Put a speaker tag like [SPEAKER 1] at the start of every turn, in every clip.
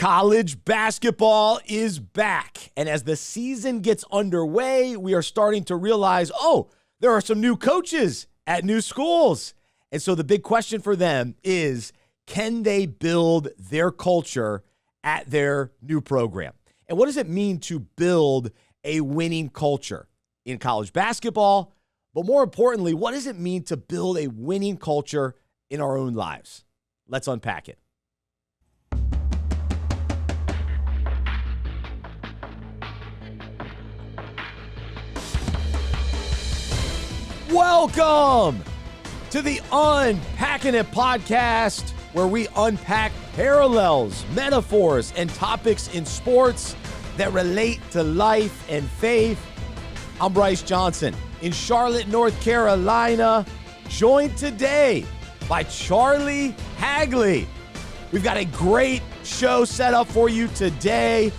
[SPEAKER 1] College basketball is back. And as the season gets underway, we are starting to realize, there are some new coaches at new schools. And so the big question for them is, can they build their culture at their new program? And what does it mean to build a winning culture in college basketball? But more importantly, what does it mean to build a winning culture in our own lives? Let's unpack it. Welcome to the Unpacking It podcast, where we unpack parallels, metaphors, and topics in sports that relate to life and faith. I'm Bryce Johnson in Charlotte, North Carolina, joined today by Charlie Hagley. We've got a great show set up for you today.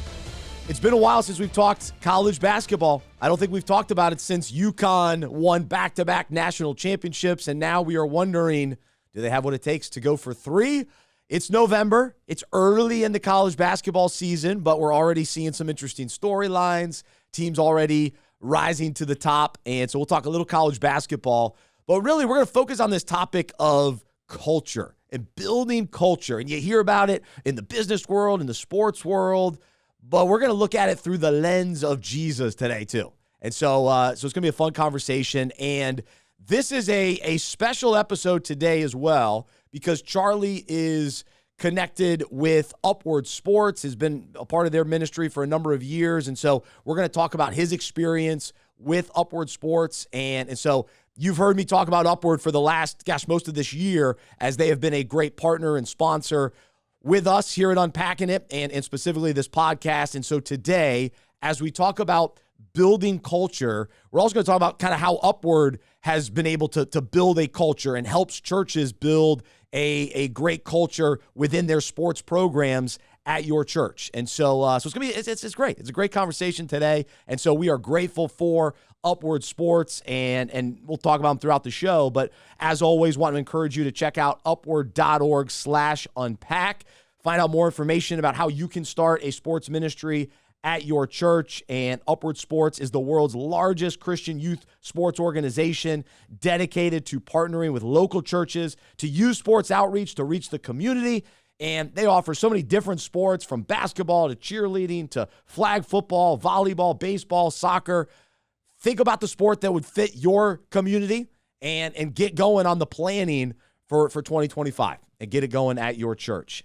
[SPEAKER 1] It's been a while since we've talked college basketball. I don't think we've talked about it since UConn won back-to-back national championships, and now we are wondering, do they have what it takes to go for three? It's November. It's early in the college basketball season, but we're already seeing some interesting storylines, teams already rising to the top, and so we'll talk a little college basketball. But really, we're going to focus on this topic of culture and building culture, and you hear about it in the business world, in the sports world, but we're going to look at it through the lens of Jesus today, too. And so it's going to be a fun conversation. And this is a special episode today as well, because Charlie is connected with Upward Sports, has been a part of their ministry for a number of years. And so we're going to talk about his experience with Upward Sports. And so you've heard me talk about Upward for the last, most of this year, as they have been a great partner and sponsor with us here at Unpacking It, and specifically this podcast. And so today, as we talk about building culture, we're also going to talk about kind of how Upward has been able to build a culture and helps churches build a great culture within their sports programs at your church. And so it's going to be, it's great. It's a great conversation today. And so we are grateful for Upward Sports, and we'll talk about them throughout the show. But as always, want to encourage you to check out upward.org/unpack. Find out more information about how you can start a sports ministry at your church. And Upward Sports is the world's largest Christian youth sports organization dedicated to partnering with local churches to use sports outreach to reach the community. And they offer so many different sports, from basketball to cheerleading to flag football, volleyball, baseball, soccer. Think about the sport that would fit your community and get going on the planning for 2025 and get it going at your church.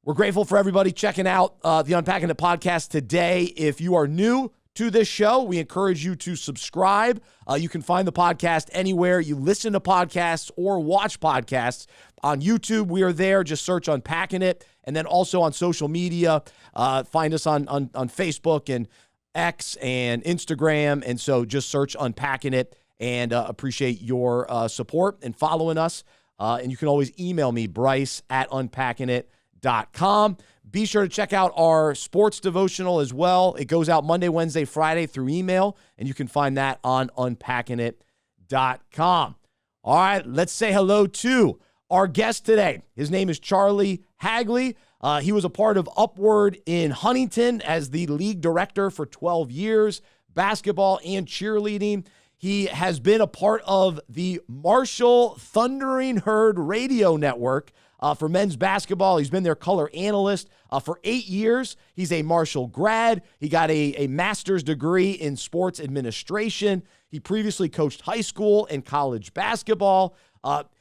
[SPEAKER 1] We're grateful for everybody checking out the Unpacking It podcast today. If you are new to this show, we encourage you to subscribe. You can find the podcast anywhere you listen to podcasts or watch podcasts. On YouTube, we are there. Just search Unpacking It. And then also on social media, find us on Facebook and X and Instagram. And so just search Unpacking It, and appreciate your support and following us. And you can always email me, Bryce@unpackingit.com. Be sure to check out our Sports Devotional as well. It goes out Monday, Wednesday, Friday through email, and you can find that on unpackingit.com. All right, let's say hello to our guest today. His name is Charlie Hagley. He was a part of Upward in Huntington as the league director for 12 years, basketball and cheerleading. He has been a part of the Marshall Thundering Herd radio network for men's basketball. He's been their color analyst for 8 years. He's a Marshall grad. He got a master's degree in sports administration. He previously coached high school and college basketball.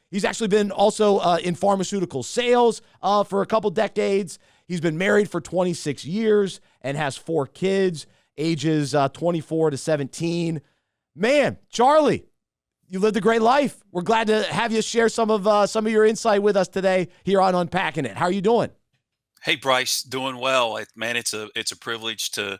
[SPEAKER 1] He's actually been also in pharmaceutical sales for a couple decades. He's been married for 26 years and has 4 kids, ages 24 to 17. Man, Charlie, you lived a great life. We're glad to have you share some of your insight with us today here on Unpacking It. How are you doing?
[SPEAKER 2] Hey, Bryce, doing well. Man, it's a privilege to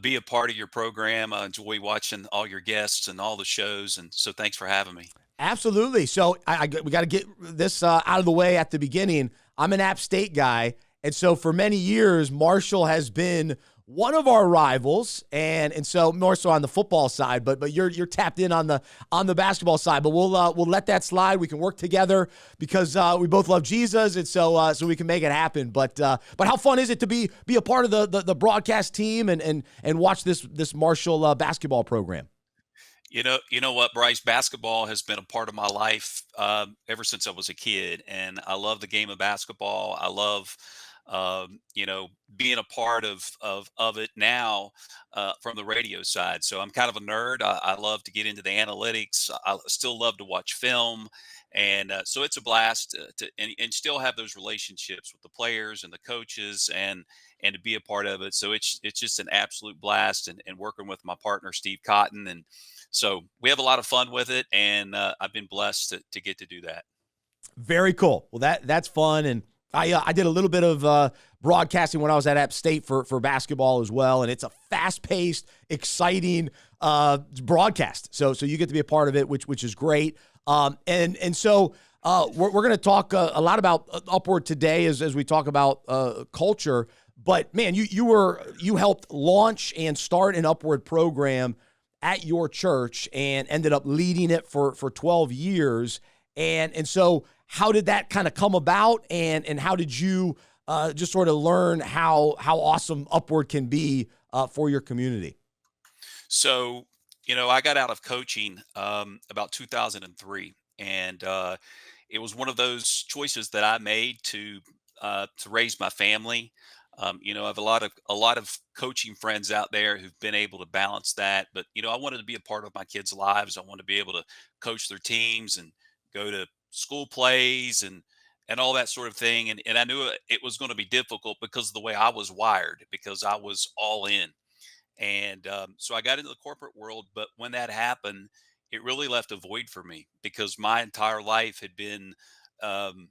[SPEAKER 2] be a part of your program. I enjoy watching all your guests and all the shows, and so thanks for having me.
[SPEAKER 1] Absolutely. So we got to get this out of the way at the beginning. I'm an App State guy, and so for many years, Marshall has been one of our rivals, and so more so on the football side, but you're tapped in on the basketball side. But we'll let that slide. We can work together because we both love Jesus, and so we can make it happen. But how fun is it to be a part of the broadcast team and watch this Marshall basketball program?
[SPEAKER 2] You know what, Bryce? Basketball has been a part of my life ever since I was a kid, and I love the game of basketball. I love, being a part of it now from the radio side. So I'm kind of a nerd. I love to get into the analytics. I still love to watch film, and so it's a blast and still have those relationships with the players and the coaches and to be a part of it. So it's just an absolute blast, and working with my partner Steve Cotton, and so we have a lot of fun with it, and I've been blessed to get to do that.
[SPEAKER 1] Very cool. Well, that's fun, and I did a little bit of broadcasting when I was at App State for basketball as well, and it's a fast-paced, exciting broadcast. So you get to be a part of it, which is great. So we're going to talk a lot about Upward today as we talk about culture. But man, you helped launch and start an Upward program at your church and ended up leading it for 12 years. And so how did that kind of come about, and how did you just sort of learn how awesome Upward can be for your community?
[SPEAKER 2] So, I got out of coaching about 2003, and it was one of those choices that I made to raise my family. I have a lot of coaching friends out there who've been able to balance that, but I wanted to be a part of my kids' lives. I wanted to be able to coach their teams and go to school plays and all that sort of thing. And I knew it was going to be difficult because of the way I was wired, because I was all in. And so I got into the corporate world, but when that happened, it really left a void for me because my entire life had been um,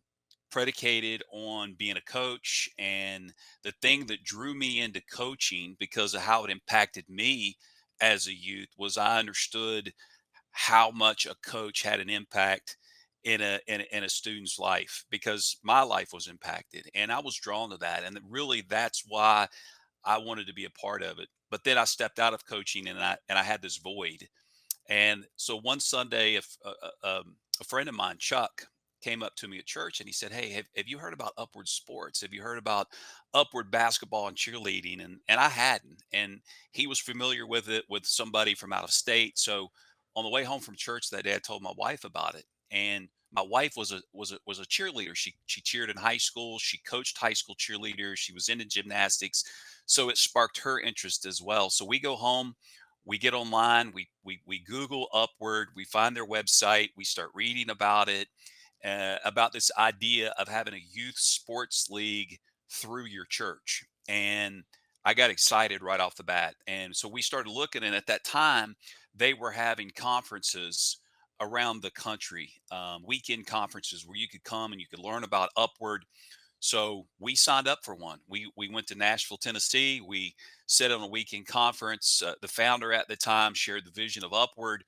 [SPEAKER 2] predicated on being a coach. And the thing that drew me into coaching because of how it impacted me as a youth was I understood how much a coach had an impact in a student's life, because my life was impacted and I was drawn to that. And really that's why I wanted to be a part of it. But then I stepped out of coaching, and I had this void. And so one Sunday, if a friend of mine, Chuck, came up to me at church and he said, "Hey, have you heard about Upward Sports? Have you heard about Upward basketball and cheerleading?" And I hadn't. And he was familiar with it with somebody from out of state. So on the way home from church that day, I told my wife about it. And my wife was a cheerleader. She cheered in high school. She coached high school cheerleaders. She was into gymnastics. So it sparked her interest as well. So we go home, we get online, we Google Upward, we find their website, we start reading about it, about this idea of having a youth sports league through your church. And I got excited right off the bat. And so we started looking, and at that time, they were having conferences around the country, weekend conferences where you could come and you could learn about Upward. So we signed up for one. We went to Nashville, Tennessee. We sat on a weekend conference. The founder at the time shared the vision of Upward,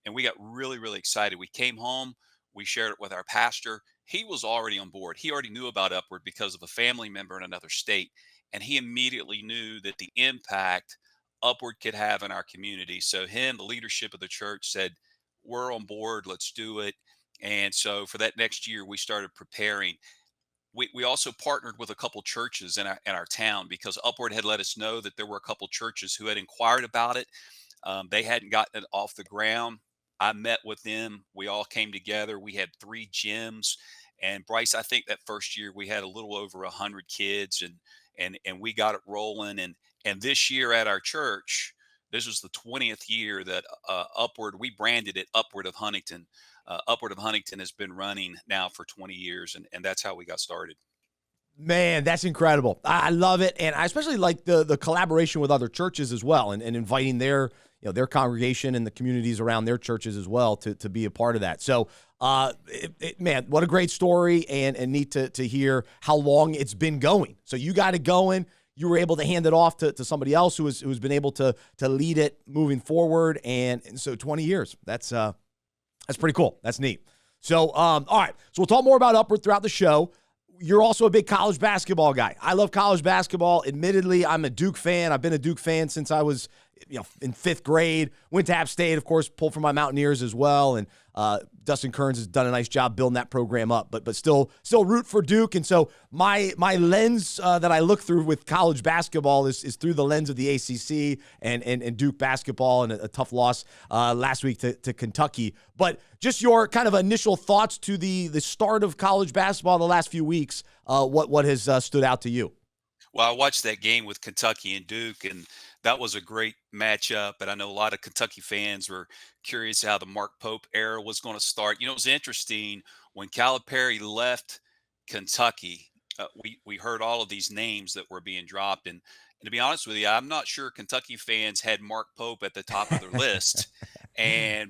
[SPEAKER 2] and we got really, really excited. We came home. We shared it with our pastor. He was already on board. He already knew about Upward because of a family member in another state, and he immediately knew that the impact Upward could have in our community. So him, the leadership of the church, said, "We're on board. Let's do it." And so for that next year, we started preparing. We also partnered with a couple churches in our town, because Upward had let us know that there were a couple churches who had inquired about it. They hadn't gotten it off the ground. I met with them. We all came together. We had 3 gyms, and Bryce, I think that first year we had a little over 100 kids, and we got it rolling. And this year at our church, this was the 20th year that Upward, we branded it Upward of Huntington. Upward of Huntington has been running now for 20 years, and that's how we got started.
[SPEAKER 1] Man, that's incredible. I love it. And I especially like the collaboration with other churches as well, and inviting their congregation and the communities around their churches as well to be a part of that. So, man, what a great story, and neat to hear how long it's been going. So you got it going. You were able to hand it off to somebody else who's been able to lead it moving forward. And so 20 years, that's pretty cool. That's neat. So, all right. So we'll talk more about Upward throughout the show. you're also a big college basketball guy. I love college basketball. Admittedly, I'm a Duke fan. I've been a Duke fan since I was in 5th grade. Went to App State, of course, pulled for my Mountaineers as well. And Dustin Kearns has done a nice job building that program up, but still root for Duke. And so my lens that I look through with college basketball is through the lens of the ACC and Duke basketball, and a tough loss last week to Kentucky. But just your kind of initial thoughts to the start of college basketball the last few weeks. What has stood out to you?
[SPEAKER 2] Well, I watched that game with Kentucky and Duke, and that was a great matchup. And I know a lot of Kentucky fans were curious how the Mark Pope era was going to start. It was interesting when Calipari left Kentucky. We heard all of these names that were being dropped, and to be honest with you, I'm not sure Kentucky fans had Mark Pope at the top of their list.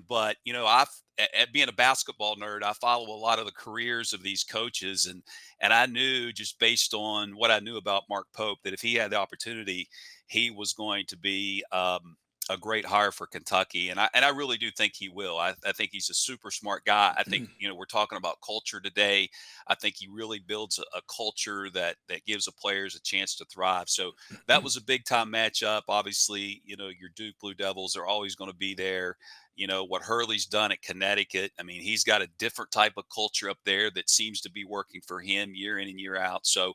[SPEAKER 2] But at being a basketball nerd, I follow a lot of the careers of these coaches, and I knew, just based on what I knew about Mark Pope, that if he had the opportunity, he was going to be a great hire for Kentucky, and I really do think he will. I think he's a super smart guy. I think we're talking about culture today. I think he really builds a culture that gives the players a chance to thrive. So that was a big time matchup. Obviously, your Duke Blue Devils are always going to be there. What Hurley's done at Connecticut, I mean, he's got a different type of culture up there that seems to be working for him year in and year out. So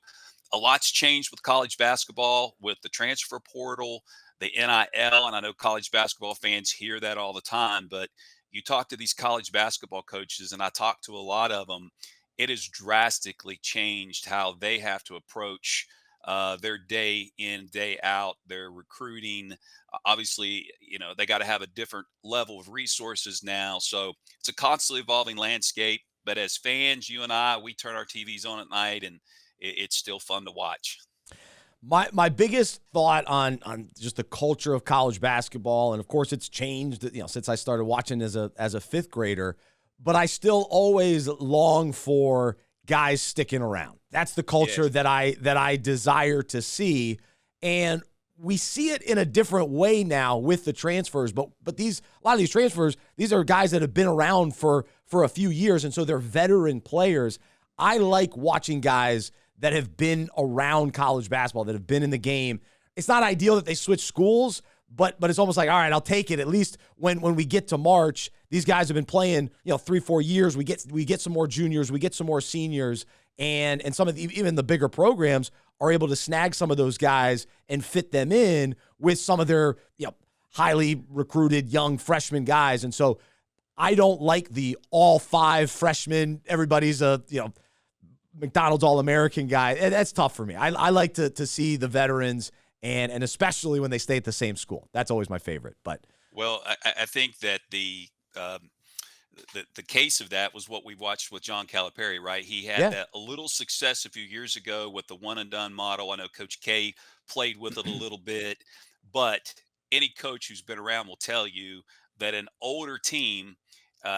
[SPEAKER 2] a lot's changed with college basketball, with the transfer portal, the NIL, and I know college basketball fans hear that all the time, but you talk to these college basketball coaches, and I talk to a lot of them, it has drastically changed how they have to approach their day in, day out, their recruiting. Obviously, they got to have a different level of resources now. So it's a constantly evolving landscape. But as fans, you and I, we turn our TVs on at night, and it's still fun to watch.
[SPEAKER 1] My biggest thought on just the culture of college basketball, and of course it's changed, since I started watching as a 5th grader, but I still always long for guys sticking around. That's the culture
[SPEAKER 2] Yes.
[SPEAKER 1] that I desire to see, and we see it in a different way now with the transfers. But a lot of these transfers, these are guys that have been around for a few years, and so they're veteran players. I like watching guys that have been around college basketball, that have been in the game. It's not ideal that they switch schools, but it's almost like, all right, I'll take it. At least when we get to March, these guys have been playing, 3-4 years. We get some more juniors, we get some more seniors, and some of even the bigger programs are able to snag some of those guys and fit them in with some of their, highly recruited young freshman guys. And so I don't like the all 5 freshmen, everybody's a, McDonald's All-American guy. That's tough for me. I like to see the veterans, and especially when they stay at the same school. That's always my favorite. But
[SPEAKER 2] Well, I think that the case of that was what we watched with John Calipari, right? He had a little success a few years ago with the one and done model. I know Coach K played with it a little bit, but any coach who's been around will tell you that an older team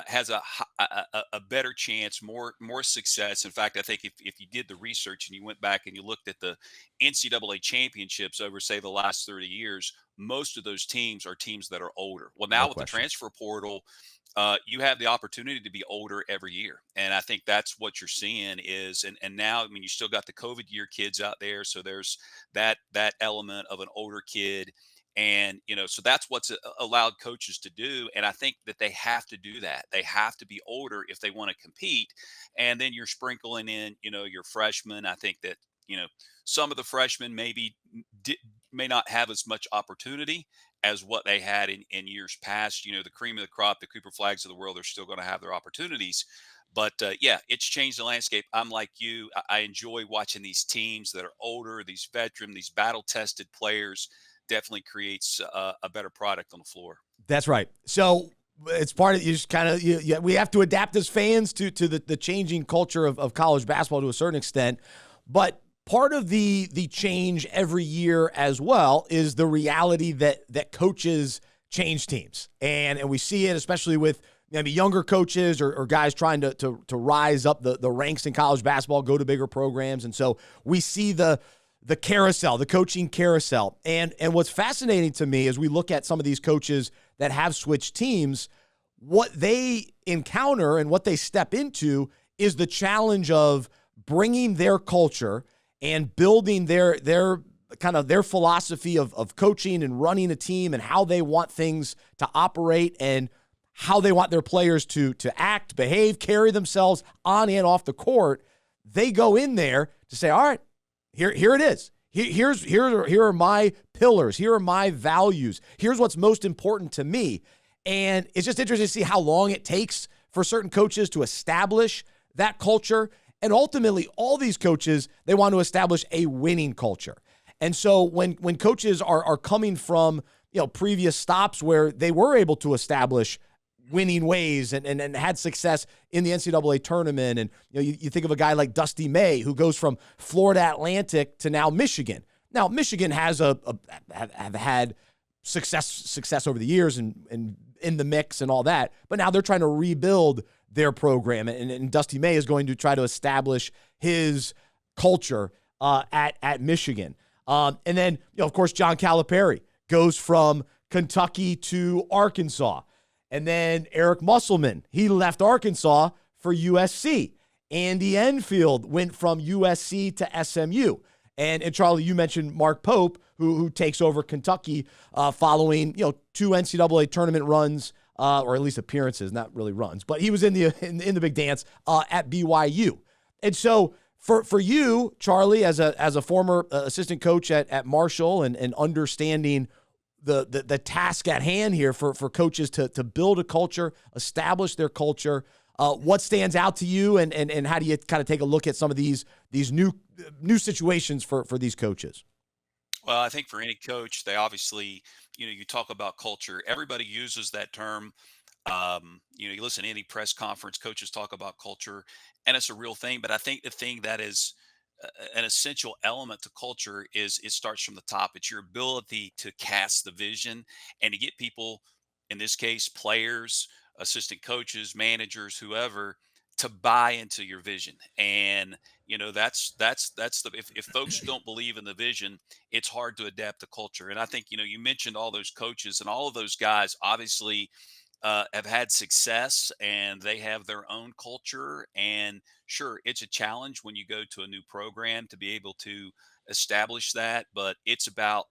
[SPEAKER 2] has a better chance, more success. In fact, I think if you did the research and you went back and you looked at the NCAA championships over, say, the last 30 years, most of those teams are teams that are older. Well, now
[SPEAKER 1] no
[SPEAKER 2] with
[SPEAKER 1] question.
[SPEAKER 2] the transfer portal, you have the opportunity to be older every year. And I think that's what you're seeing is, and now, I mean, you still got the COVID year kids out there. So there's that element of an older kid. And, so that's what's allowed coaches to do. And I think that they have to do that. They have to be older if they want to compete. And then you're sprinkling in, your freshmen. I think that, some of the freshmen may not have as much opportunity as what they had in years past. The cream of the crop, the Cooper Flags of the world, are still going to have their opportunities. But it's changed the landscape. I'm like you. I enjoy watching these teams that are older, these veteran, these battle-tested players. Definitely creates a better product on the floor.
[SPEAKER 1] That's right. So it's part of, you just kind of, we have to adapt as fans to the changing culture of college basketball to a certain extent. But part of the change every year as well is the reality that coaches change teams. And we see it especially with maybe younger coaches or guys trying to rise up the ranks in college basketball, go to bigger programs. And so we see the carousel, the coaching carousel. And what's fascinating to me as we look at some of these coaches that have switched teams, what they encounter and what they step into is the challenge of bringing their culture and building their kind of their philosophy of coaching and running a team and how they want things to operate and how they want their players to act, behave, carry themselves on and off the court. They go in there to say, all right, here it is. Here are my pillars. Here are my values. Here's what's most important to me. And it's just interesting to see how long it takes for certain coaches to establish that culture. And ultimately, all these coaches, they want to establish a winning culture. And so when coaches are coming from, previous stops where they were able to establish winning ways and had success in the NCAA tournament. And you think of a guy like Dusty May, who goes from Florida Atlantic to now Michigan. Now, Michigan has have had success over the years and in the mix and all that, but now they're trying to rebuild their program. And Dusty May is going to try to establish his culture at Michigan. And then, of course, John Calipari goes from Kentucky to Arkansas. And then Eric Musselman, he left Arkansas for USC. Andy Enfield went from USC to SMU. And Charlie, you mentioned Mark Pope, who takes over Kentucky following 2 NCAA tournament runs, or at least appearances, not really runs, but he was in the big dance at BYU. And so for you, Charlie, as a former assistant coach at Marshall and understanding the task at hand here for coaches to build a culture, establish their culture, what stands out to you, and how do you kind of take a look at some of these new situations for these coaches?
[SPEAKER 2] Well, I think for any coach, they obviously, you talk about culture. Everybody uses that term. You listen to any press conference, coaches talk about culture, and it's a real thing. But I think the thing that is an essential element to culture is it starts from the top. It's your ability to cast the vision and to get people, in this case, players, assistant coaches, managers, whoever, to buy into your vision. And that's the if folks don't believe in the vision, it's hard to adapt the culture. And I think you mentioned all those coaches, and all of those guys obviously have had success, and they have their own culture. And sure, it's a challenge when you go to a new program to be able to establish that, but it's about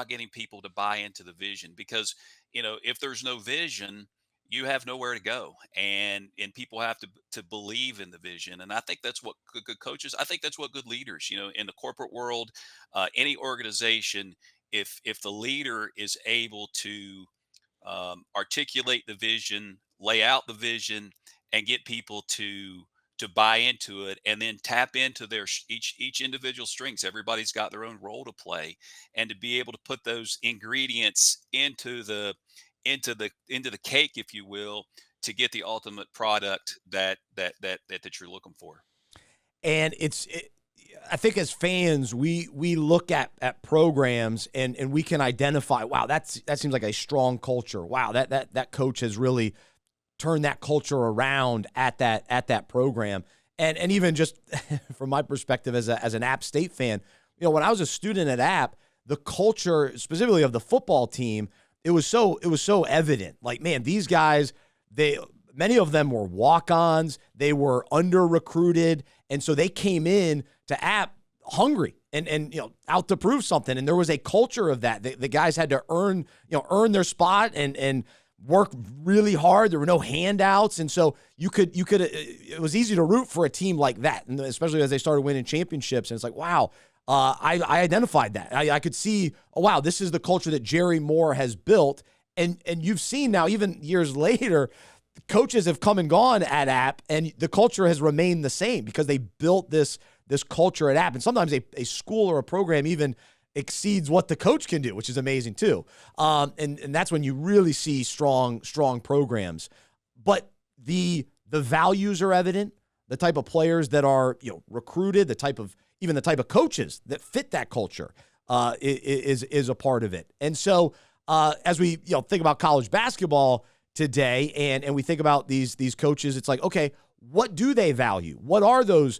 [SPEAKER 2] getting people to buy into the vision, because if there's no vision, you have nowhere to go, and people have to believe in the vision. And I think that's what good coaches, I think that's what good leaders, in the corporate world, any organization, if the leader is able to articulate the vision, lay out the vision, and get people to buy into it, and then tap into their each individual strengths. Everybody's got their own role to play, and to be able to put those ingredients into the cake, if you will, to get the ultimate product that you're looking for.
[SPEAKER 1] And I think as fans, we look at programs and we can identify, wow, that seems like a strong culture. Wow, that coach has really turned that culture around at that program. And even just from my perspective as an App State fan, when I was a student at App, the culture specifically of the football team, it was so evident. Like, man, these guys, many of them were walk-ons. They were under-recruited. And so they came in to App hungry and out to prove something. And there was a culture of that. The guys had to earn their spot and work really hard. There were no handouts. And so it was easy to root for a team like that. And especially as they started winning championships. And it's like, wow, I identified that. I could see, oh, wow, this is the culture that Jerry Moore has built. And you've seen now, even years later, coaches have come and gone at App, and the culture has remained the same because they built this culture at App. And sometimes a school or a program even exceeds what the coach can do, which is amazing too. And that's when you really see strong programs. But the values are evident, the type of players that are recruited, the type of coaches that fit that culture is a part of it. And so as we think about college basketball today, and we think about these coaches, it's like, okay, what do they value? What are those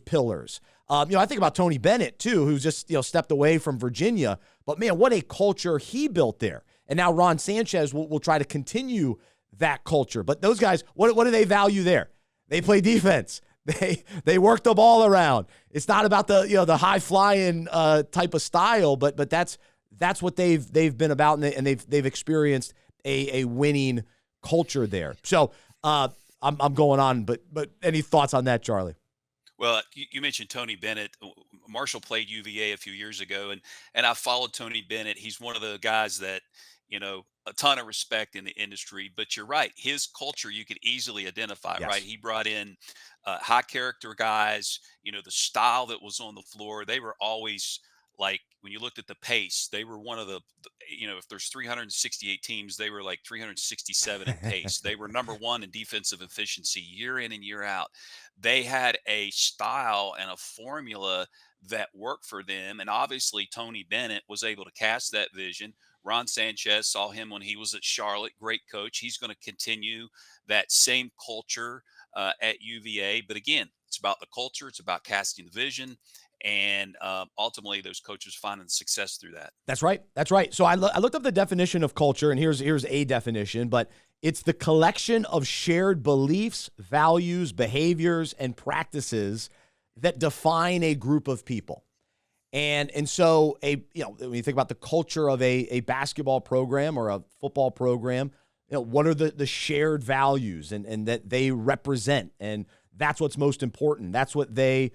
[SPEAKER 1] pillars? I think about Tony Bennett too, who's just stepped away from Virginia, but man, what a culture he built there. And now Ron Sanchez will try to continue that culture. But those guys, what do they value there? They play defense. They work the ball around. It's not about the high flying type of style, but that's what they've been about, and they've experienced a winning culture there. So I'm going on, but any thoughts on that, Charlie?
[SPEAKER 2] Well, you mentioned Tony Bennett. Marshall played UVA a few years ago, and I followed Tony Bennett. He's one of the guys that, a ton of respect in the industry. But you're right, his culture you could easily identify. Right,
[SPEAKER 1] Yes.
[SPEAKER 2] he brought in high character guys. The style that was on the floor. They were always like, when you looked at the pace, they were one of if there's 368 teams, they were like 367 in pace. They were number one in defensive efficiency year in and year out. They had a style and a formula that worked for them. And obviously, Tony Bennett was able to cast that vision. Ron Sanchez saw him when he was at Charlotte. Great coach. He's going to continue that same culture at UVA. But again, it's about the culture, it's about casting the vision. And ultimately, those coaches finding success through that.
[SPEAKER 1] That's right. That's right. So I looked up the definition of culture, and here's a definition, but it's the collection of shared beliefs, values, behaviors, and practices that define a group of people. And so when you think about the culture of a basketball program or a football program, what are the shared values and that they represent? And that's what's most important. That's what they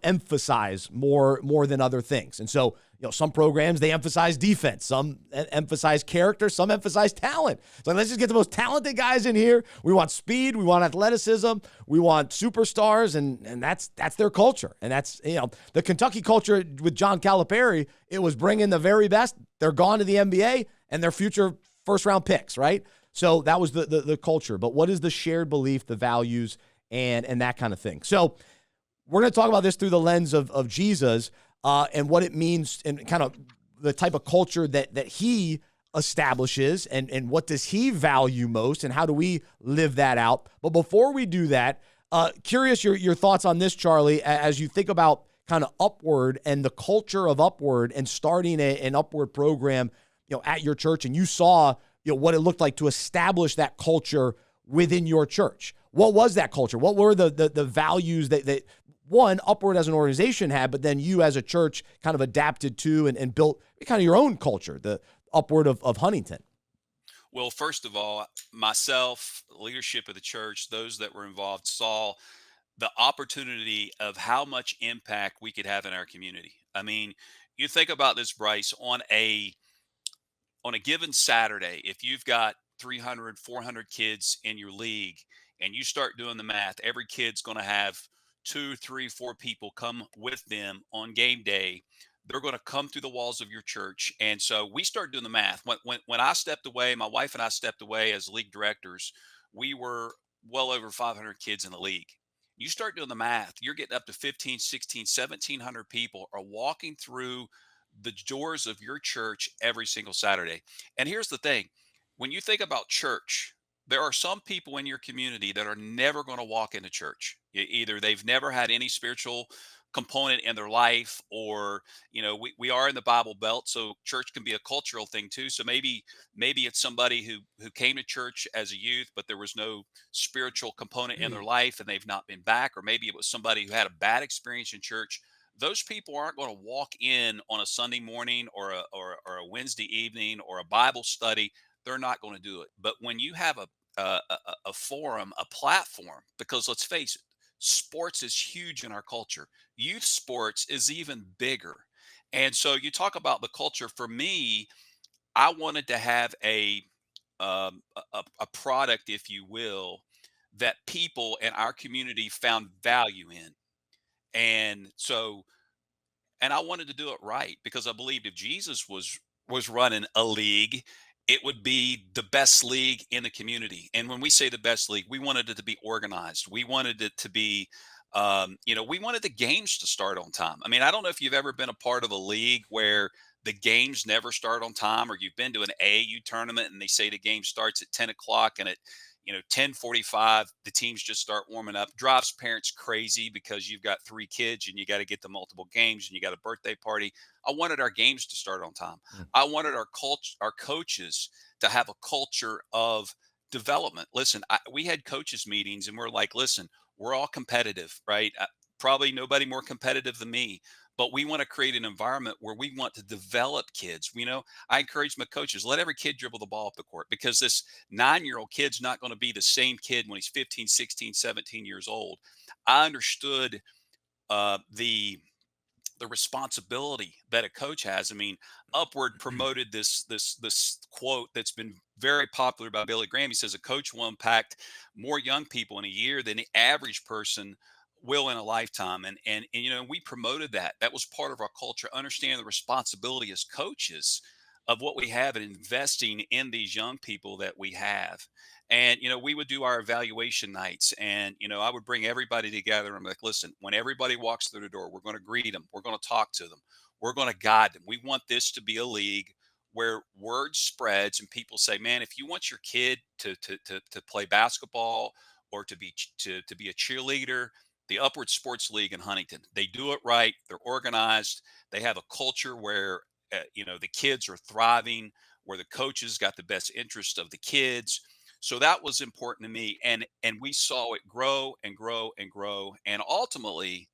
[SPEAKER 1] emphasize more than other things. And so, some programs, they emphasize defense, some emphasize character, some emphasize talent. So let's just get the most talented guys in here. We want speed, we want athleticism, we want superstars, and that's their culture. And that's, the Kentucky culture with John Calipari, it was bringing the very best. They're gone to the NBA and their future first round picks, right? So that was the culture. But what is the shared belief, the values, and that kind of thing? So we're going to talk about this through the lens of Jesus and what it means and kind of the type of culture that he establishes and what does he value most and how do we live that out. But before we do that, curious your thoughts on this, Charlie, as you think about kind of Upward and the culture of Upward and starting an Upward program, at your church, and you saw, what it looked like to establish that culture within your church. What was that culture? What were the values that one, Upward as an organization had, but then you as a church kind of adapted to and built kind of your own culture, the Upward of Huntington?
[SPEAKER 2] Well, first of all, myself, leadership of the church, those that were involved saw the opportunity of how much impact we could have in our community. I mean, you think about this, Bryce, on a given Saturday, if you've got 300, 400 kids in your league and you start doing the math, every kid's going to have two, three, four people come with them on game day. They're going to come through the walls of your church. And so we start doing the math. When I stepped away, my wife and I stepped away as league directors, we were well over 500 kids in the league. You start doing the math, you're getting up to 15, 16, 1700 people are walking through the doors of your church every single Saturday. And here's the thing, when you think about church, there are some people in your community that are never going to walk into church. Either they've never had any spiritual component in their life, or we are in the Bible Belt, so church can be a cultural thing too. So maybe it's somebody who came to church as a youth, but there was no spiritual component in their life and they've not been back. Or maybe it was somebody who had a bad experience in church. Those people aren't going to walk in on a Sunday morning or a Wednesday evening or a Bible study. They're not going to do it. But when you have a forum, a platform, because let's face it, sports is huge in our culture. Youth sports is even bigger. And so you talk about the culture. For me, I wanted to have a product, if you will, that people in our community found value in. And so, and I wanted to do it right, because I believed if Jesus was running a league, it would be the best league in the community. And when we say the best league, we wanted it to be organized. We wanted it to be, we wanted the games to start on time. I mean, I don't know if you've ever been a part of a league where the games never start on time, or you've been to an AAU tournament and they say the game starts at 10 o'clock and at 10:45 the teams just start warming up. Drives parents crazy because you've got three kids and you got to get to multiple games and you got a birthday party. I wanted our games to start on time. I wanted our coaches to have a culture of development. Listen, we had coaches meetings and we're like, listen, we're all competitive, right? Probably nobody more competitive than me, but we want to create an environment where we want to develop kids. I encourage my coaches, let every kid dribble the ball up the court, because this 9-year-old kid's not going to be the same kid when he's 15, 16, 17 years old. I understood the responsibility that a coach has. I mean, Upward promoted this quote that's been very popular by Billy Graham. He says a coach will impact more young people in a year than the average person will in a lifetime. And we promoted that. That was part of our culture. Understanding the responsibility as coaches of what we have and investing in these young people that we have. And we would do our evaluation nights, and I would bring everybody together. I'm like, listen, when everybody walks through the door, we're going to greet them, we're going to talk to them, we're going to guide them. We want this to be a league where word spreads and people say, man, if you want your kid to play basketball or to be a cheerleader, the Upward Sports League in Huntington, they do it right. They're organized. They have a culture where the kids are thriving, where the coaches got the best interest of the kids. So that was important to me, and we saw it grow and grow and grow, and ultimately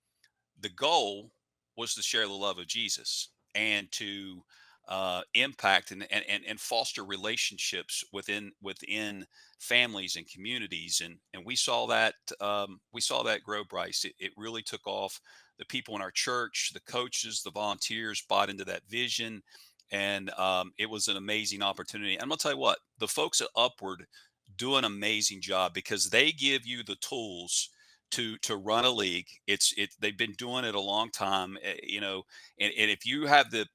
[SPEAKER 2] the goal was to share the love of Jesus and to impact and foster relationships within families and communities, and we saw that grow, Bryce. It really took off. The people in our church, the coaches, the volunteers bought into that vision, and it was an amazing opportunity. I'm gonna tell you what, the folks at Upward do an amazing job because they give you the tools to run a league. They've been doing it a long time, and if you have the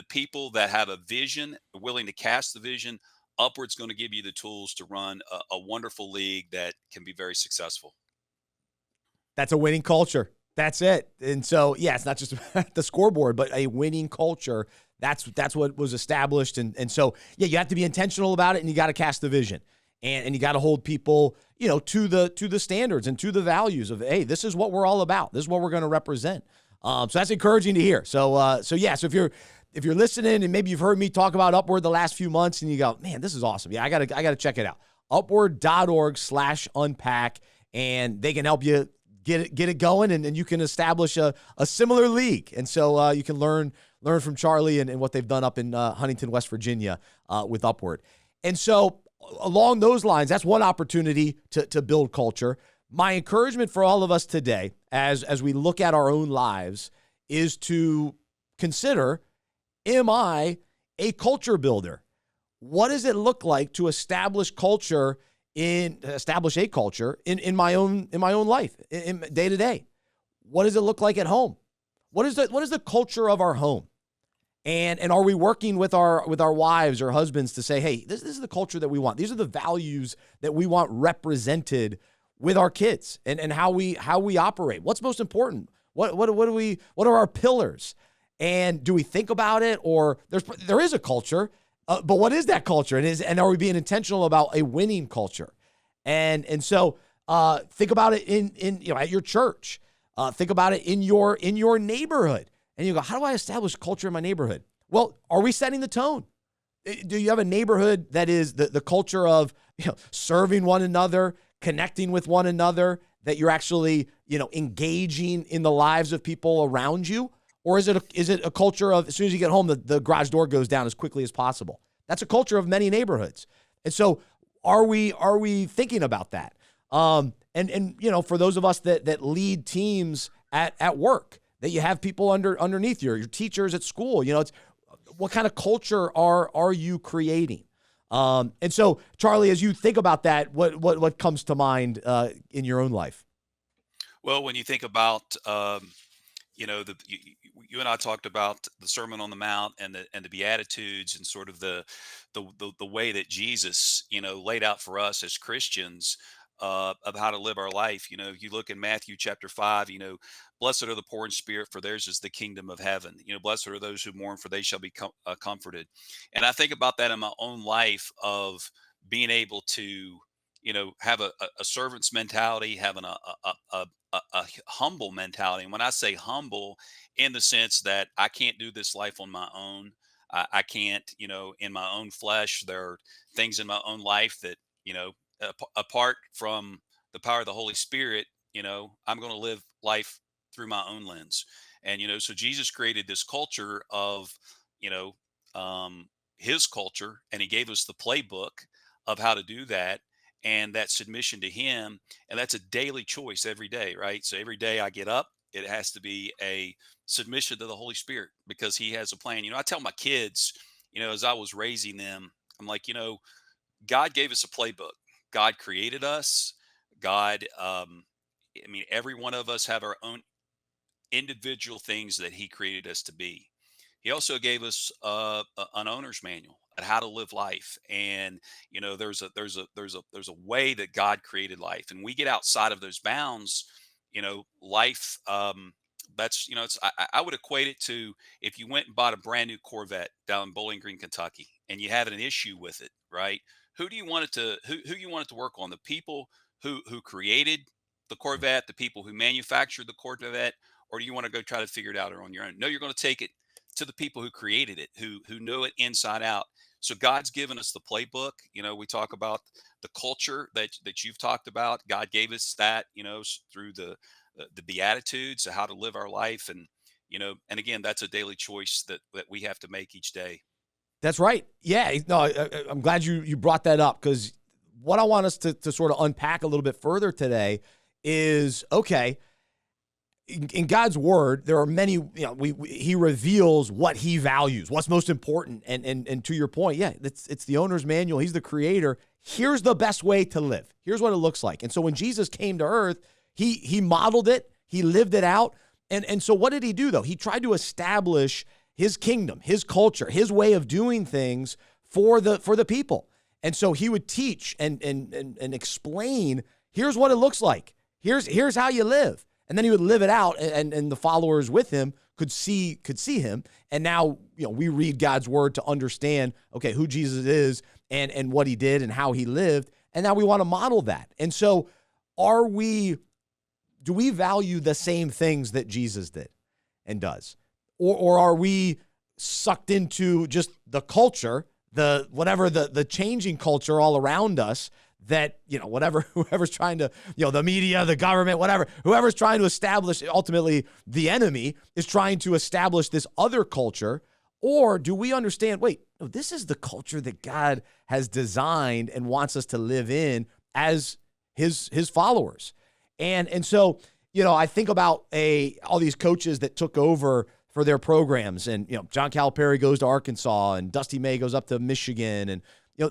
[SPEAKER 2] people that have a vision, willing to cast the vision, Upward's going to give you the tools to run a wonderful league that can be very successful.
[SPEAKER 1] That's a winning culture. That's it. And so, yeah, it's not just the scoreboard, but a winning culture. That's what was established. And so, yeah, you have to be intentional about it, and you got to cast the vision. And you got to hold people, to the standards and to the values of, hey, this is what we're all about. This is what we're going to represent. So that's encouraging to hear. So if you're listening and maybe you've heard me talk about Upward the last few months and you go, man, this is awesome. Yeah, I gotta check it out. Upward.org/unpack, and they can help you get it going, and you can establish a similar league. And so you can learn from Charlie and what they've done up in Huntington, West Virginia with Upward. And so along those lines, that's one opportunity to build culture. My encouragement for all of us today, as we look at our own lives, is to consider, am I a culture builder? What does it look like to establish a culture in my own life, in day to day? What does it look like at home? What is the culture of our home? And are we working with our wives or husbands to say, hey, this is the culture that we want. These are the values that we want represented with our kids, and how we operate. What's most important? What are our pillars? And do we think about it? Or there is a culture, but what is that culture? And are we being intentional about a winning culture? And so think about it in at your church. Think about it in your neighborhood. And you go, how do I establish culture in my neighborhood? Well, are we setting the tone? Do you have a neighborhood that is the culture of serving one another, connecting with one another, that you're actually engaging in the lives of people around you? Or is it a culture of, as soon as you get home, the garage door goes down as quickly as possible? That's a culture of many neighborhoods. And so are we thinking about that? And for those of us that lead teams at work, that you have people underneath you, your teachers at school, it's what kind of culture are you creating? And so, Charlie, as you think about that, what comes to mind in your own life?
[SPEAKER 2] Well, when you think about you and I talked about the Sermon on the Mount and the Beatitudes, and sort of the way that Jesus laid out for us as Christians of how to live our life. You look in Matthew chapter 5. Blessed are the poor in spirit, for theirs is the kingdom of heaven. Blessed are those who mourn, for they shall be comforted. And I think about that in my own life of being able to have a servant's mentality, having a humble mentality. And when I say humble, in the sense that I can't do this life on my own. I can't, in my own flesh. There are things in my own life that, apart from the power of the Holy Spirit, I'm going to live life through my own lens. And, so Jesus created this culture of, you know, his culture, and he gave us the playbook of how to do that, and that submission to him. And that's a daily choice every day, right? So every day I get up, it has to be a submission to the Holy Spirit, because he has a plan. I tell my kids, as I was raising them, I'm like, God gave us a playbook. God created us. God, I mean, every one of us have our own individual things that he created us to be. He also gave us an owner's manual on how to live life. And there's a way that God created life, and we get outside of those bounds. Life, that's it's I would equate it to, if you went and bought a brand new Corvette down in Bowling Green, Kentucky, and you had an issue with it, right? Who do you want it to who you want it to work on? The people who created the Corvette, the people who manufactured the Corvette, or do you want to go try to figure it out on your own? No, you're going to take it to the people who created it, who know it inside out. So God's given us the playbook. We talk about the culture that you've talked about. God gave us that, through the Beatitudes, how to live our life. And and again, that's a daily choice that we have to make each day.
[SPEAKER 1] That's right. Yeah. No, I'm glad you brought that up, because what I want us to sort of unpack a little bit further today is, okay, in God's word, there are many, he reveals what he values, what's most important. And to your point, yeah, it's the owner's manual. He's the creator. Here's the best way to live. Here's what it looks like. And so when Jesus came to earth, he modeled it, he lived it out. And so what did he do though? He tried to establish his kingdom, his culture, his way of doing things for the people. And so he would teach and explain, here's what it looks like. Here's how you live. And then he would live it out, and the followers with him could see him. And now, we read God's word to understand, okay, who Jesus is and what he did and how he lived. And now we want to model that. And so do we value the same things that Jesus did and does? Or are we sucked into just the culture, the changing culture all around us, that, whoever's trying to, the media, the government, whoever's trying to establish, ultimately the enemy is trying to establish this other culture? Or do we understand, wait, no, this is the culture that God has designed and wants us to live in as his followers? And so, I think about all these coaches that took over for their programs, and, John Calipari goes to Arkansas, and Dusty May goes up to Michigan, and,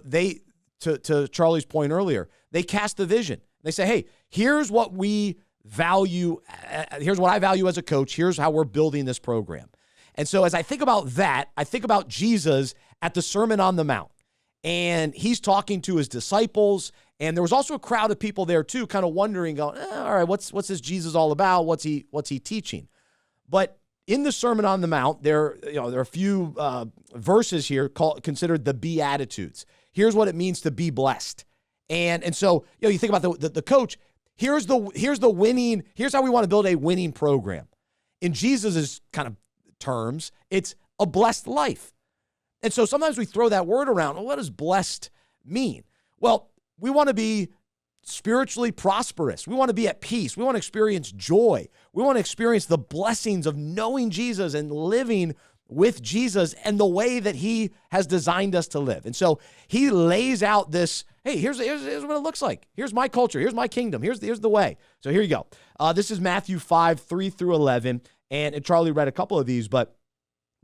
[SPEAKER 1] they, to Charlie's point earlier, they cast the vision. They say, hey, here's what we value. Here's what I value as a coach. Here's how we're building this program. And so as I think about that, I think about Jesus at the Sermon on the Mount, and he's talking to his disciples. And there was also a crowd of people there too, kind of wondering, going, all right, what's this Jesus all about? What's he teaching? But in the Sermon on the Mount, there are a few verses here considered the Beatitudes. Here's what it means to be blessed. And so, you think about the coach, here's how we want to build a winning program. In Jesus's kind of terms, it's a blessed life. And so sometimes we throw that word around. Well, what does blessed mean? Well, we want to be spiritually prosperous. We want to be at peace. We want to experience joy. We want to experience the blessings of knowing Jesus and living with Jesus and the way that he has designed us to live. And so he lays out this, hey, here's what it looks like. Here's my culture. Here's my kingdom. Here's the way. So here you go. This is Matthew 5, 3 through 11. And Charlie read a couple of these, but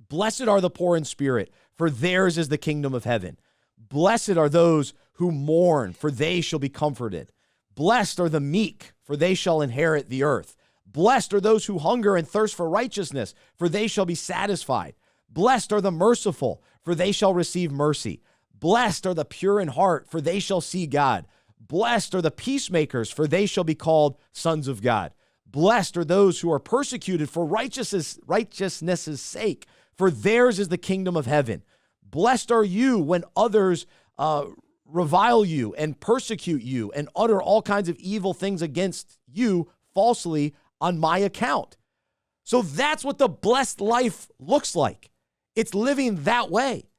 [SPEAKER 1] blessed are the poor in spirit, for theirs is the kingdom of heaven. Blessed are those who mourn, for they shall be comforted. Blessed are the meek, for they shall inherit the earth. Blessed are those who hunger and thirst for righteousness, for they shall be satisfied. Blessed are the merciful, for they shall receive mercy. Blessed are the pure in heart, for they shall see God. Blessed are the peacemakers, for they shall be called sons of God. Blessed are those who are persecuted for righteousness' sake, for theirs is the kingdom of heaven. Blessed are you when others revile you and persecute you and utter all kinds of evil things against you falsely on my account. So that's what the blessed life looks like. It's living that way.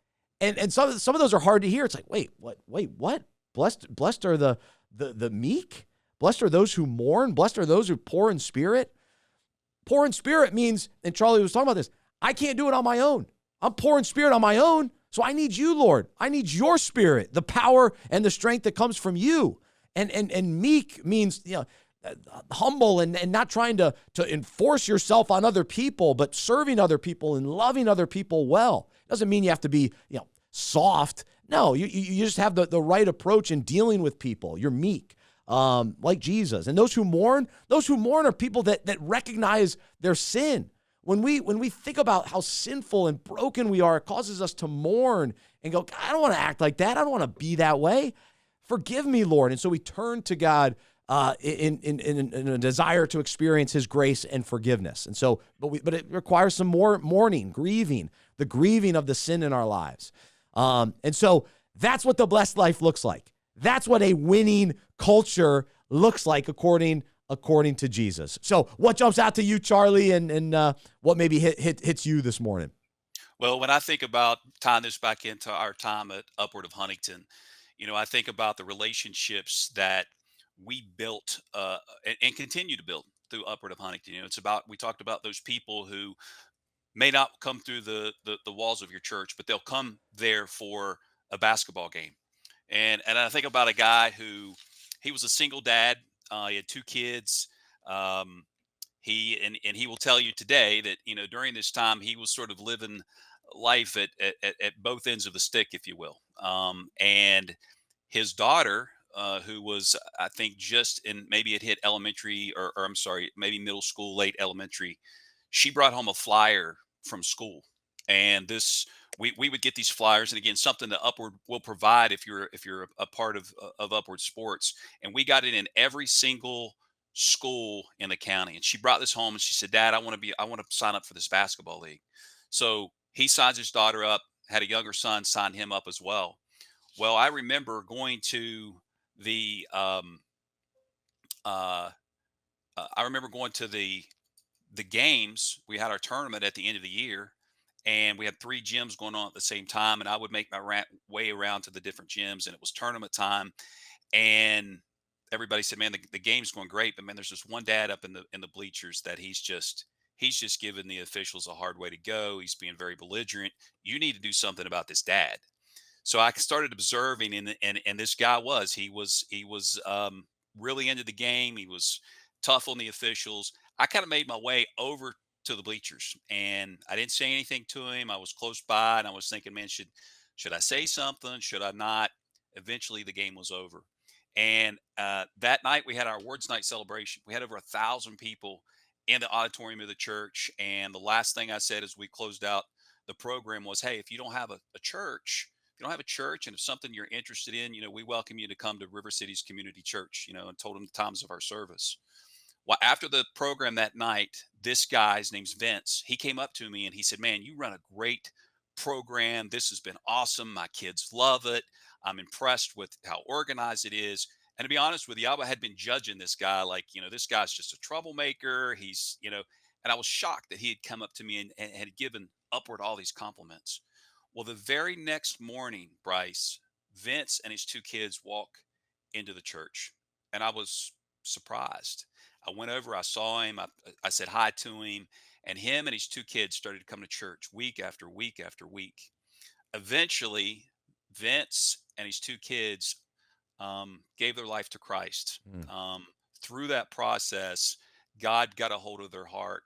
[SPEAKER 1] And some of those are hard to hear. It's like, wait, what? Blessed are the meek? Blessed are those who mourn. Blessed are those who poor in spirit. Poor in spirit means, and Charlie was talking about this, I can't do it on my own. I'm poor in spirit on my own, so I need you, Lord. I need your spirit, the power and the strength that comes from you. And meek means, humble and not trying to enforce yourself on other people, but serving other people and loving other people well. Doesn't mean you have to be, soft. No, you just have the right approach in dealing with people. You're meek, like Jesus. And those who mourn are people that recognize their sin. When we think about how sinful and broken we are, it causes us to mourn and go, I don't want to act like that. I don't want to be that way. Forgive me, Lord. And so we turn to God in a desire to experience his grace and forgiveness. And so, but it requires some more mourning, grieving, the grieving of the sin in our lives. And so that's what the blessed life looks like. That's what a winning culture looks like according to Jesus. So what jumps out to you, Charlie, and what maybe hits you this morning?
[SPEAKER 2] Well, when I think about tying this back into our time at Upward of Huntington, I think about the relationships that we built and continue to build through Upward of Huntington. It's about, we talked about those people who may not come through the walls of your church, but they'll come there for a basketball game. And I think about a guy who, he was a single dad. He had two kids. Um, he will tell you today that during this time he was sort of living life at both ends of the stick, if you will. And his daughter, who was, I think, just in, maybe it hit elementary, or I'm sorry, maybe middle school, late elementary, she brought home a flyer from school. And this, we would get these flyers, and again, something that Upward will provide if you're a part of Upward Sports. And we got it in every single school in the county. And she brought this home and she said, Dad, I want to sign up for this basketball league. So he signs his daughter up, had a younger son sign him up as well. Well, I remember going to the uh, I remember going to the games. We had our tournament at the end of the year, and we had three gyms going on at the same time. And I would make my way around to the different gyms, and it was tournament time. And everybody said, "Man, the game's going great, but man, there's this one dad up in the bleachers that he's just giving the officials a hard way to go. He's being very belligerent. You need to do something about this dad." So I started observing, and this guy was really into the game. He was tough on the officials. I kind of made my way over to the bleachers, and I didn't say anything to him. I was close by, and I was thinking, man, should I say something? Should I not? Eventually, the game was over, and that night we had our awards night celebration. We had over 1,000 people in the auditorium of the church, and the last thing I said as we closed out the program was, "Hey, if you don't have a church." You don't have a church, and if something you're interested in, we welcome you to come to River City's Community Church, and told them the times of our service. Well, after the program that night, this guy, his name's Vince, he came up to me and he said, Man, you run a great program. This has been awesome. My kids love it. I'm impressed with how organized it is. And to be honest with you, I had been judging this guy like, this guy's just a troublemaker. And I was shocked that he had come up to me and had given Upward all these compliments. Well, the very next morning, Bryce, Vince and his two kids walk into the church, and I was surprised. I went over, I saw him, I said hi to him, and him and his two kids started to come to church week after week after week. Eventually, Vince and his two kids gave their life to Christ.
[SPEAKER 1] Mm.
[SPEAKER 2] Through that process, God got a hold of their heart.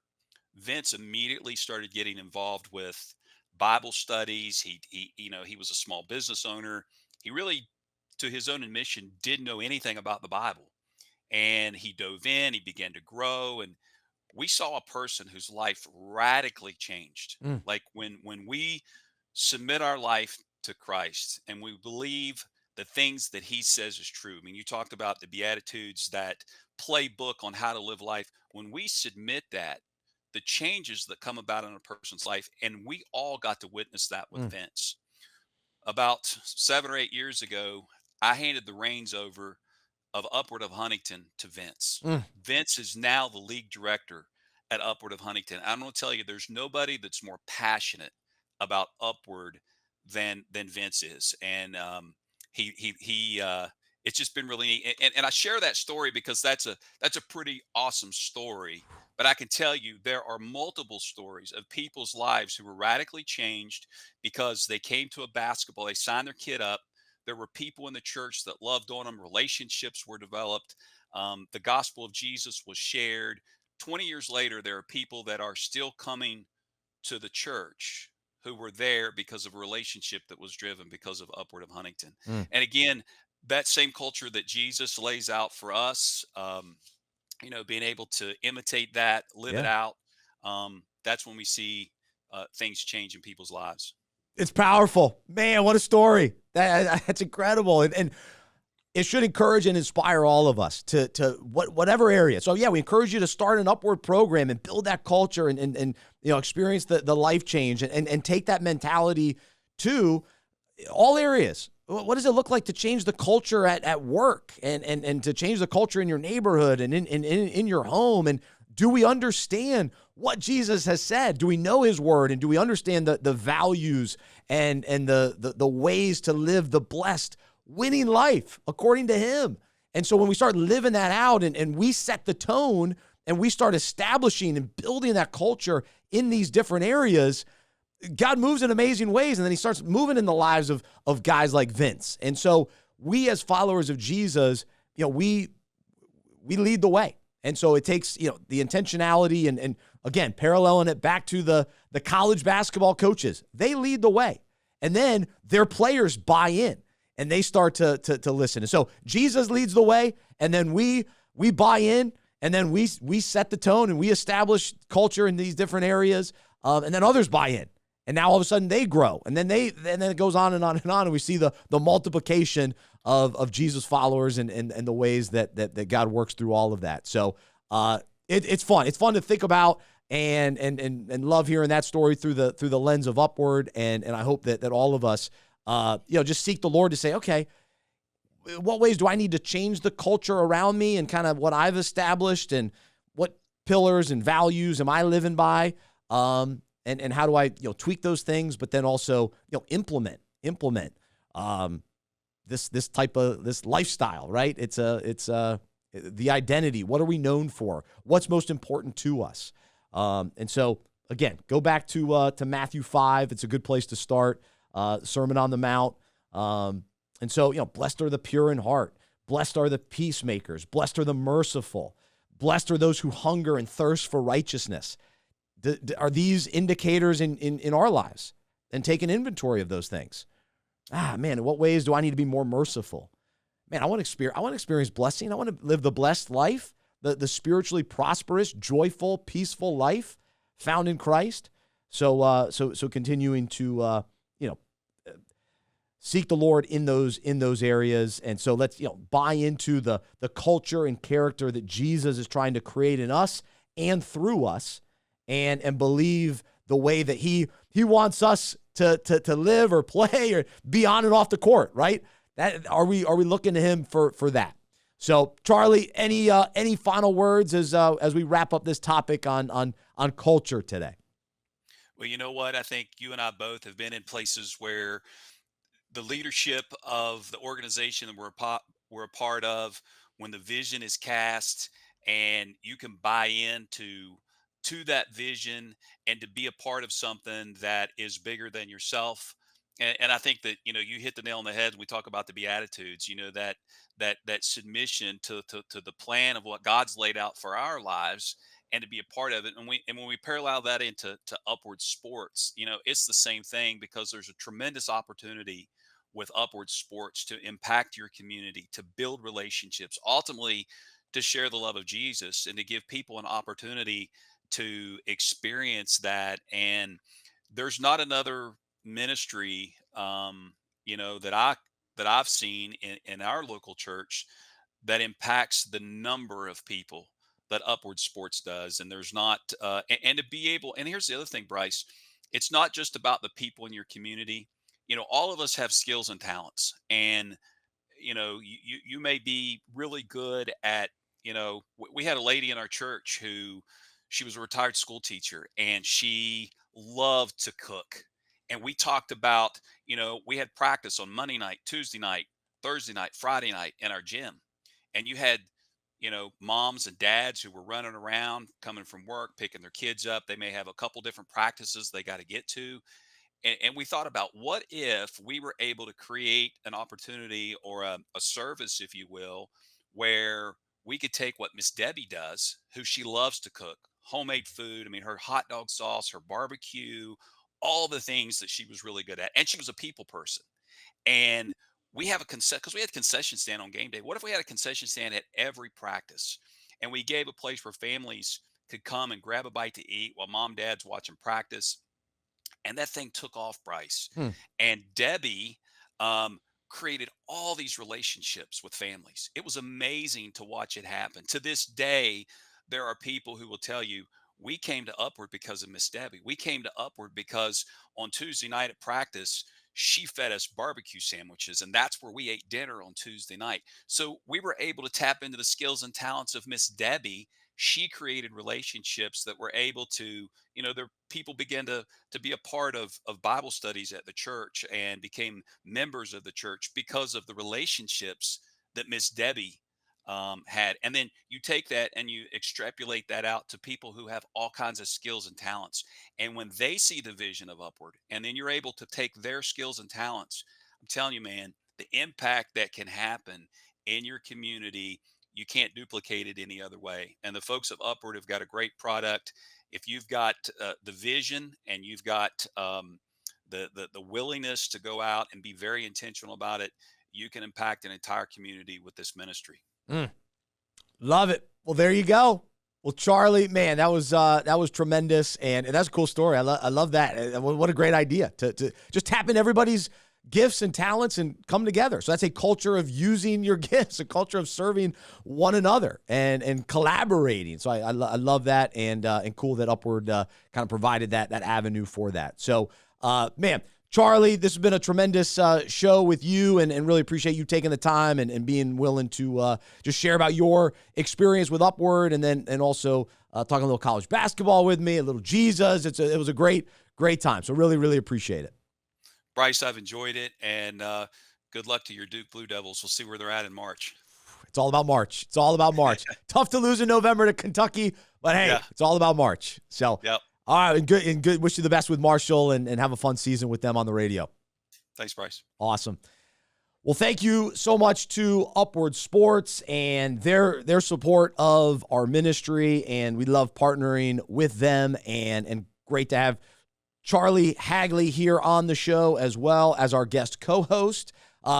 [SPEAKER 2] Vince immediately started getting involved with Bible studies. He was a small business owner. He really, to his own admission, didn't know anything about the Bible. And he dove in, he began to grow, and we saw a person whose life radically changed.
[SPEAKER 1] Mm.
[SPEAKER 2] Like when we submit our life to Christ and we believe the things that he says is true. I mean, you talked about the Beatitudes, that playbook on how to live life. When we submit that, the changes that come about in a person's life, and we all got to witness that with
[SPEAKER 1] Mm.
[SPEAKER 2] Vince. About 7 or 8 years ago, I handed the reins over of Upward of Huntington to Vince.
[SPEAKER 1] Mm.
[SPEAKER 2] Vince is now the league director at Upward of Huntington. I'm going to tell you, there's nobody that's more passionate about Upward than Vince is, and he it's just been really neat. And I share that story because that's a pretty awesome story. But I can tell you there are multiple stories of people's lives who were radically changed because they came to a basketball, they signed their kid up. There were people in the church that loved on them, relationships were developed, the gospel of Jesus was shared. 20 years later, there are people that are still coming to the church who were there because of a relationship that was driven because of Upward of Huntington.
[SPEAKER 1] Mm,
[SPEAKER 2] And again, that same culture that Jesus lays out for us, being able to imitate that, live it
[SPEAKER 1] yeah.
[SPEAKER 2] out, that's when we see things change in people's lives.
[SPEAKER 1] It's powerful. Man, what a story. That's incredible. And it should encourage and inspire all of us to whatever area. So yeah, we encourage you to start an Upward program and build that culture and experience the life change and take that mentality to all areas. What does it look like to change the culture at work and to change the culture in your neighborhood and in your home? And do we understand what Jesus has said? Do we know his word? And do we understand the values and the ways to live the blessed, winning life according to him? And so when we start living that out and we set the tone and we start establishing and building that culture in these different areas, God moves in amazing ways, and then he starts moving in the lives of guys like Vince. And so we as followers of Jesus, we lead the way. And so it takes, the intentionality and again, paralleling it back to the college basketball coaches. They lead the way. And then their players buy in and they start to listen. And so Jesus leads the way, and then we buy in, and then we set the tone and we establish culture in these different areas, and then others buy in. And now all of a sudden they grow, and then it goes on and on and on, and we see the multiplication of Jesus followers and the ways that God works through all of that. So it's fun. It's fun to think about and love hearing that story through the lens of Upward. And I hope that all of us just seek the Lord to say, okay, what ways do I need to change the culture around me and kind of what I've established, and what pillars and values am I living by? And how do I tweak those things, but then also implement this type of this lifestyle, right? It's the identity. What are we known for? What's most important to us? And so again, go back to Matthew 5. It's a good place to start. Sermon on the Mount. And so blessed are the pure in heart. Blessed are the peacemakers. Blessed are the merciful. Blessed are those who hunger and thirst for righteousness. Are these indicators in our lives? And take an inventory of those things. Man, in what ways do I need to be more merciful? Man, I want to experience blessing. I want to live the blessed life, the spiritually prosperous, joyful, peaceful life found in Christ. So continuing to seek the Lord in those areas. And so let's buy into the culture and character that Jesus is trying to create in us and through us, and believe the way that he wants us to live or play or be on and off the court, right? That are we looking to him for that? So Charlie, any final words as we wrap up this topic on culture today?
[SPEAKER 2] Well, you know what? I think you and I both have been in places where the leadership of the organization that we're a part of, when the vision is cast and you can buy into that vision and to be a part of something that is bigger than yourself. And I think that you hit the nail on the head when we talk about the Beatitudes. That submission to the plan of what God's laid out for our lives, and to be a part of it. And when we parallel that into Upward Sports, it's the same thing, because there's a tremendous opportunity with Upward Sports to impact your community, to build relationships, ultimately to share the love of Jesus, and to give people an opportunity to experience that. And there's not another ministry, that I've seen in our local church that impacts the number of people that Upward Sports does. And there's not, and to be able, and here's the other thing, Bryce, it's not just about the people in your community. All of us have skills and talents, and you may be really good at, we had a lady in our church who, she was a retired school teacher, and she loved to cook. And we talked about, we had practice on Monday night, Tuesday night, Thursday night, Friday night in our gym. And you had, moms and dads who were running around, coming from work, picking their kids up. They may have a couple different practices they got to get to. And we thought about, what if we were able to create an opportunity, or a service, if you will, where we could take what Miss Debbie does, who she loves to cook, homemade food. I mean, her hot dog sauce, her barbecue, all the things that she was really good at. And she was a people person. And we have a because we had concession stand on game day. What if we had a concession stand at every practice, and we gave a place where families could come and grab a bite to eat while mom, dad's watching practice? And that thing took off, Bryce.
[SPEAKER 1] Hmm.
[SPEAKER 2] And Debbie created all these relationships with families. It was amazing to watch it happen. To this day, there are people who will tell you, we came to Upward because of Miss Debbie. We came to Upward because on Tuesday night at practice, she fed us barbecue sandwiches, and that's where we ate dinner on Tuesday night. So we were able to tap into the skills and talents of Miss Debbie. She created relationships that were able to, there people began to be a part of Bible studies at the church, and became members of the church because of the relationships that Miss Debbie had. And then you take that and you extrapolate that out to people who have all kinds of skills and talents. And when they see the vision of Upward, and then you're able to take their skills and talents, I'm telling you, man, the impact that can happen in your community, you can't duplicate it any other way. And the folks of Upward have got a great product. If you've got the vision, and you've got the willingness to go out and be very intentional about it, you can impact an entire community with this ministry.
[SPEAKER 1] Love it. Well, there you go. Well, Charlie, man, that was tremendous, and that's a cool story. I love that. What a great idea to just tap in everybody's gifts and talents and come together. So that's a culture of using your gifts, a culture of serving one another and collaborating. So I love that, and cool that Upward kind of provided that avenue for that. So, man, Charlie, this has been a tremendous show with you, and really appreciate you taking the time and being willing to just share about your experience with Upward, and also talking a little college basketball with me, a little Jesus. It was a great time. So really appreciate it.
[SPEAKER 2] Bryce, I've enjoyed it, and good luck to your Duke Blue Devils. We'll see where they're at in March.
[SPEAKER 1] It's all about March. Tough to lose in November to Kentucky, but hey, It's all about March. So,
[SPEAKER 2] yep.
[SPEAKER 1] All right, and good. Wish you the best with Marshall, and have a fun season with them on the radio.
[SPEAKER 2] Thanks, Bryce.
[SPEAKER 1] Awesome. Well, thank you so much to Upward Sports and their support of our ministry, and we love partnering with them, and great to have Charlie Hagley here on the show as well as our guest co-host.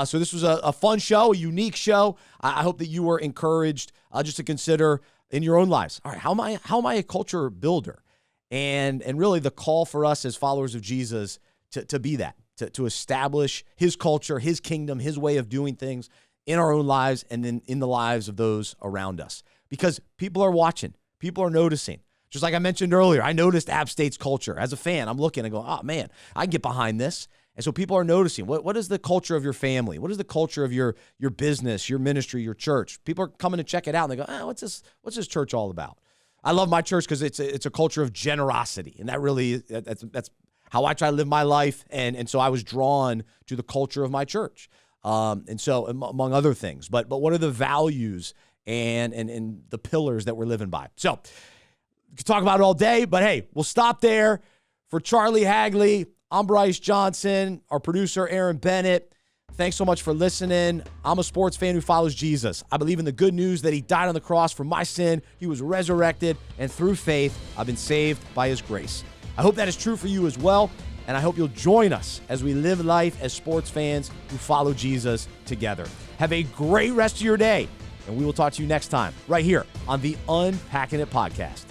[SPEAKER 1] So this was a fun show, a unique show. I hope that you were encouraged just to consider in your own lives. All right, how am I a culture builder? And really the call for us as followers of Jesus to be that, to establish his culture, his kingdom, his way of doing things in our own lives, and then in the lives of those around us. Because people are watching, people are noticing. Just like I mentioned earlier, I noticed App State's culture. As a fan, I'm looking and going, oh man, I can get behind this. And so people are noticing. What is the culture of your family? What is the culture of your business, your ministry, your church? People are coming to check it out, and they go, what's this church all about? I love my church because it's a culture of generosity, and that's how I try to live my life, and so I was drawn to the culture of my church, and so among other things. But what are the values and the pillars that we're living by? So we could talk about it all day, but hey, we'll stop there. For Charlie Hagley, I'm Bryce Johnson, our producer Aaron Bennett. Thanks so much for listening. I'm a sports fan who follows Jesus. I believe in the good news that he died on the cross for my sin. He was resurrected, and through faith, I've been saved by his grace. I hope that is true for you as well, and I hope you'll join us as we live life as sports fans who follow Jesus together. Have a great rest of your day, and we will talk to you next time right here on the Unpacking It podcast.